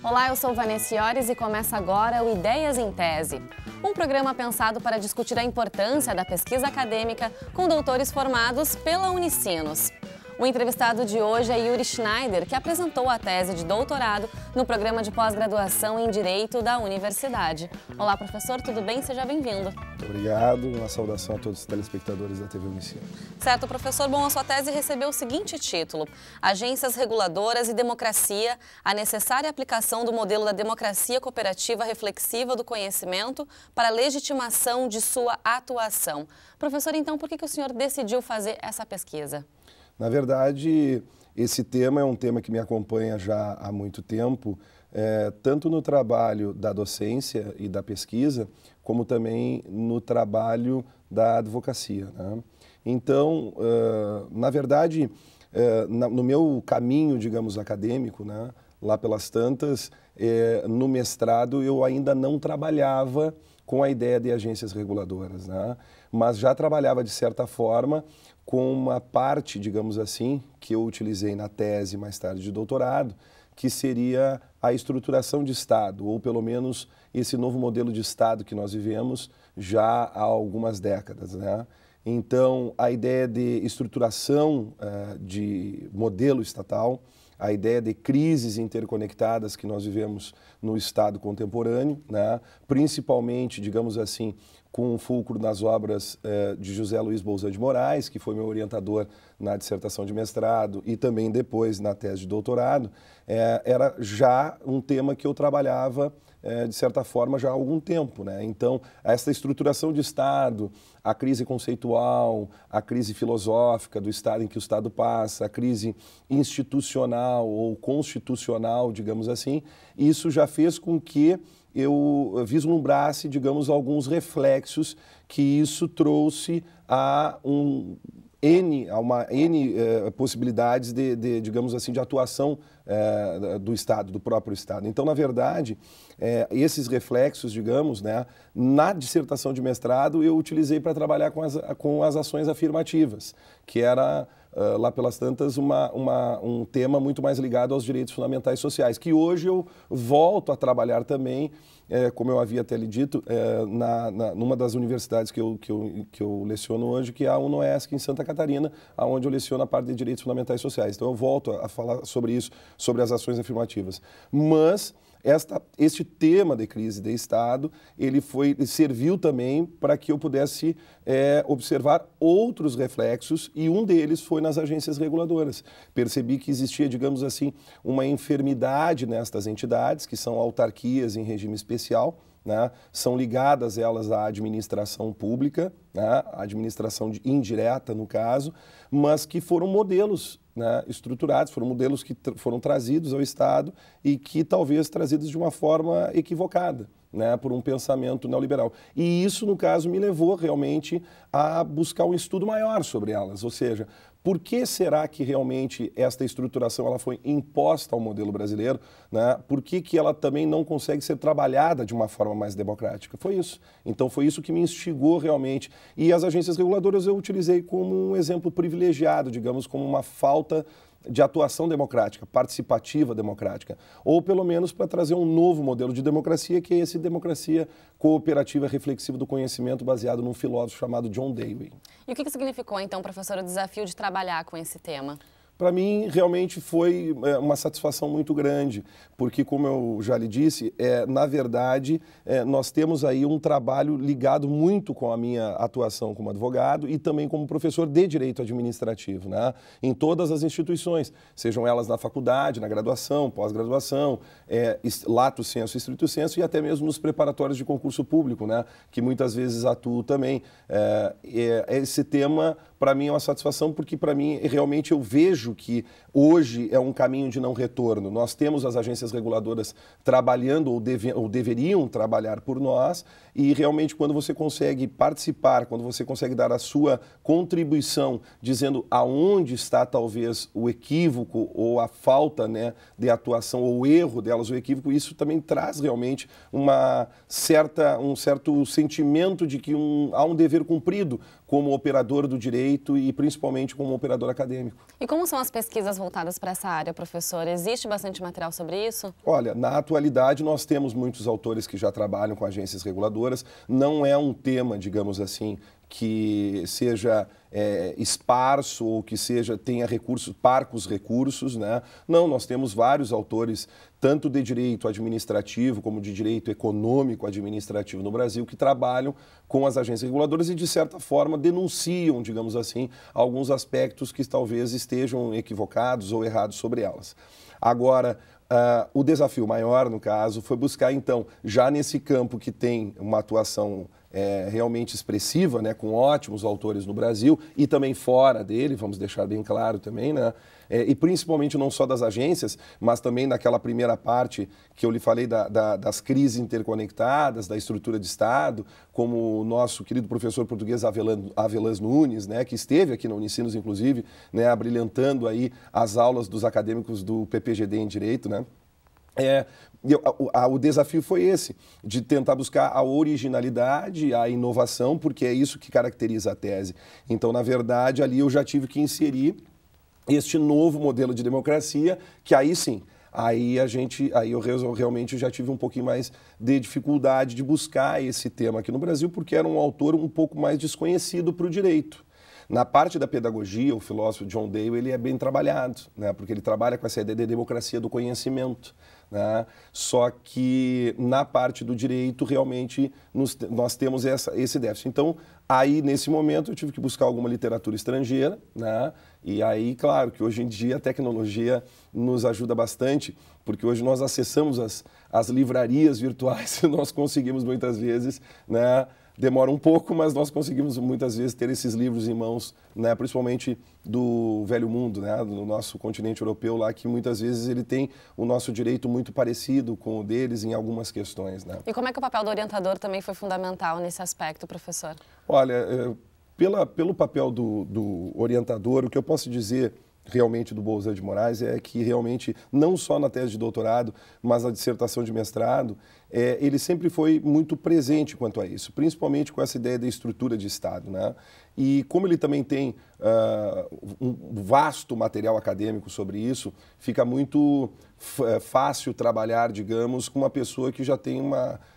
Olá, eu sou Vanessa Iores e começa agora o Ideias em Tese, um programa pensado para discutir a importância da pesquisa acadêmica com doutores formados pela Unicinos. O entrevistado de hoje é Yuri Schneider, que apresentou a tese de doutorado no programa de pós-graduação em Direito da Universidade. Olá, professor, tudo bem? Seja bem-vindo. Muito obrigado, uma saudação a todos os telespectadores da TV Unicinos. Certo, professor. Bom, a sua tese recebeu o seguinte título: Agências Reguladoras e Democracia, a necessária aplicação do modelo da democracia cooperativa reflexiva do conhecimento para a legitimação de sua atuação. Professor, então, por que o senhor decidiu fazer essa pesquisa? Na verdade, esse tema é um tema que me acompanha já há muito tempo, tanto no trabalho da docência e da pesquisa, como também no trabalho da advocacia, né? Então, na verdade, no meu caminho, digamos, acadêmico, né, lá pelas tantas, no mestrado eu ainda não trabalhava com a ideia de agências reguladoras, né? Mas já trabalhava, de certa forma, com uma parte, digamos assim, que eu utilizei na tese mais tarde de doutorado, que seria a estruturação de Estado, ou pelo menos esse novo modelo de Estado que nós vivemos já há algumas décadas, né? Então, a ideia de estruturação de modelo estatal, a ideia de crises interconectadas que nós vivemos no Estado contemporâneo, né? Principalmente, digamos assim, com o fulcro nas obras de José Luiz Bolzan de Moraes, que foi meu orientador na dissertação de mestrado e também depois na tese de doutorado, era já um tema que eu trabalhava, de certa forma, já há algum tempo, né? Então, essa estruturação de Estado, a crise conceitual, a crise filosófica do Estado em que o Estado passa, a crise institucional ou constitucional, digamos assim, isso já fez com que eu vislumbrasse, digamos, alguns reflexos que isso trouxe a uma N possibilidades digamos assim, de atuação do Estado, do próprio Estado. Então, na verdade, esses reflexos, digamos, né, na dissertação de mestrado, eu utilizei para trabalhar com as ações afirmativas, que era, lá pelas tantas, um tema muito mais ligado aos direitos fundamentais sociais, que hoje eu volto a trabalhar também, como eu havia até lhe dito, numa das universidades que eu leciono hoje, que é a UNOESC, em Santa Catarina, onde eu leciono a parte de direitos fundamentais sociais. Então, eu volto a falar sobre isso, sobre as ações afirmativas. Mas este tema de crise de Estado, ele serviu também para que eu pudesse observar outros reflexos, e um deles foi nas agências reguladoras. Percebi que existia, digamos assim, uma enfermidade nestas entidades, que são autarquias em regime especial, né? São ligadas elas à administração pública, né? À administração indireta, no caso, mas que foram modelos, né, estruturados, foram modelos que foram trazidos ao Estado e que talvez trazidos de uma forma equivocada, né, por um pensamento neoliberal. E isso, no caso, me levou realmente a buscar um estudo maior sobre elas, ou seja, por que será que realmente esta estruturação ela foi imposta ao modelo brasileiro, né? Por que ela também não consegue ser trabalhada de uma forma mais democrática? Foi isso. Então, foi isso que me instigou realmente. E as agências reguladoras eu utilizei como um exemplo privilegiado, digamos, como uma falta de atuação democrática, participativa democrática, ou pelo menos para trazer um novo modelo de democracia, que é esse democracia cooperativa reflexiva do conhecimento, baseado num filósofo chamado John Dewey. E o que significou, então, professor, o desafio de trabalhar com esse tema? Para mim, realmente foi uma satisfação muito grande, porque, como eu já lhe disse, na verdade, nós temos aí um trabalho ligado muito com a minha atuação como advogado e também como professor de Direito Administrativo, né? Em todas as instituições, sejam elas na faculdade, na graduação, pós-graduação, lato sensu, estrito sensu, e até mesmo nos preparatórios de concurso público, né? Que muitas vezes atuo também. Esse tema, para mim, é uma satisfação, porque, para mim, realmente eu vejo que hoje é um caminho de não retorno. Nós temos as agências reguladoras trabalhando ou deveriam trabalhar por nós, e realmente quando você consegue participar, quando você consegue dar a sua contribuição, dizendo aonde está talvez o equívoco ou a falta, né, de atuação ou o erro delas, o equívoco, isso também traz realmente um certo sentimento de que há um dever cumprido como operador do direito e principalmente como operador acadêmico. E como são as pesquisas voltadas para essa área, professor? Existe bastante material sobre isso? Olha, na atualidade nós temos muitos autores que já trabalham com agências reguladoras. Não é um tema, digamos assim, que seja esparso ou que tenha parcos recursos, né? Não, nós temos vários autores, tanto de direito administrativo como de direito econômico administrativo no Brasil, que trabalham com as agências reguladoras e, de certa forma, denunciam, digamos assim, alguns aspectos que talvez estejam equivocados ou errados sobre elas. Agora, o desafio maior, no caso, foi buscar, então, já nesse campo que tem uma atuação realmente expressiva, né, com ótimos autores no Brasil e também fora dele, vamos deixar bem claro também, né, e principalmente não só das agências, mas também naquela primeira parte que eu lhe falei das crises interconectadas, da estrutura de Estado, como o nosso querido professor português Avelãs Nunes, né, que esteve aqui na Unicinos, inclusive, né, abrilhantando aí as aulas dos acadêmicos do PPGD em Direito, né. O desafio foi esse, de tentar buscar a originalidade, a inovação, porque é isso que caracteriza a tese. Então, na verdade, ali eu já tive que inserir este novo modelo de democracia, que aí sim, aí eu realmente já tive um pouquinho mais de dificuldade de buscar esse tema aqui no Brasil, porque era um autor um pouco mais desconhecido para o direito. Na parte da pedagogia, o filósofo John Dewey, ele é bem trabalhado, né? Porque ele trabalha com essa ideia de democracia do conhecimento, né? Só que na parte do direito, realmente, nós temos esse déficit. Então, aí, nesse momento, eu tive que buscar alguma literatura estrangeira, né? E aí, claro, que hoje em dia a tecnologia nos ajuda bastante, porque hoje nós acessamos as livrarias virtuais e nós conseguimos muitas vezes, né? Demora um pouco, mas nós conseguimos muitas vezes ter esses livros em mãos, né, principalmente do velho mundo, né, do nosso continente europeu lá, que muitas vezes ele tem o nosso direito muito parecido com o deles em algumas questões, né. E como é que o papel do orientador também foi fundamental nesse aspecto, professor? Olha, pelo papel do orientador, o que eu posso dizer realmente do Bouzé de Moraes é que realmente, não só na tese de doutorado, mas na dissertação de mestrado, ele sempre foi muito presente quanto a isso, principalmente com essa ideia da estrutura de Estado, né? E como ele também tem um vasto material acadêmico sobre isso, fica muito fácil trabalhar, digamos, com uma pessoa que já tem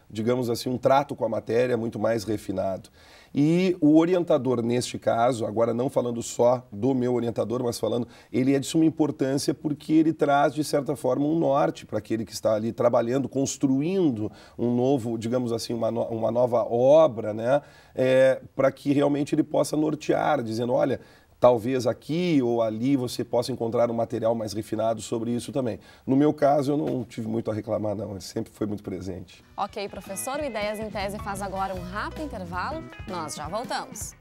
digamos assim, um trato com a matéria muito mais refinado. E o orientador, neste caso, agora não falando só do meu orientador, mas falando, ele é de suma importância porque ele traz, de certa forma, um norte para aquele que está ali trabalhando, construindo um novo, digamos assim, uma nova obra, né? Para que realmente ele possa nortear, dizendo, olha, talvez aqui ou ali você possa encontrar um material mais refinado sobre isso também. No meu caso, eu não tive muito a reclamar, não. Sempre foi muito presente. Ok, professor. O Ideias em Tese faz agora um rápido intervalo. Nós já voltamos.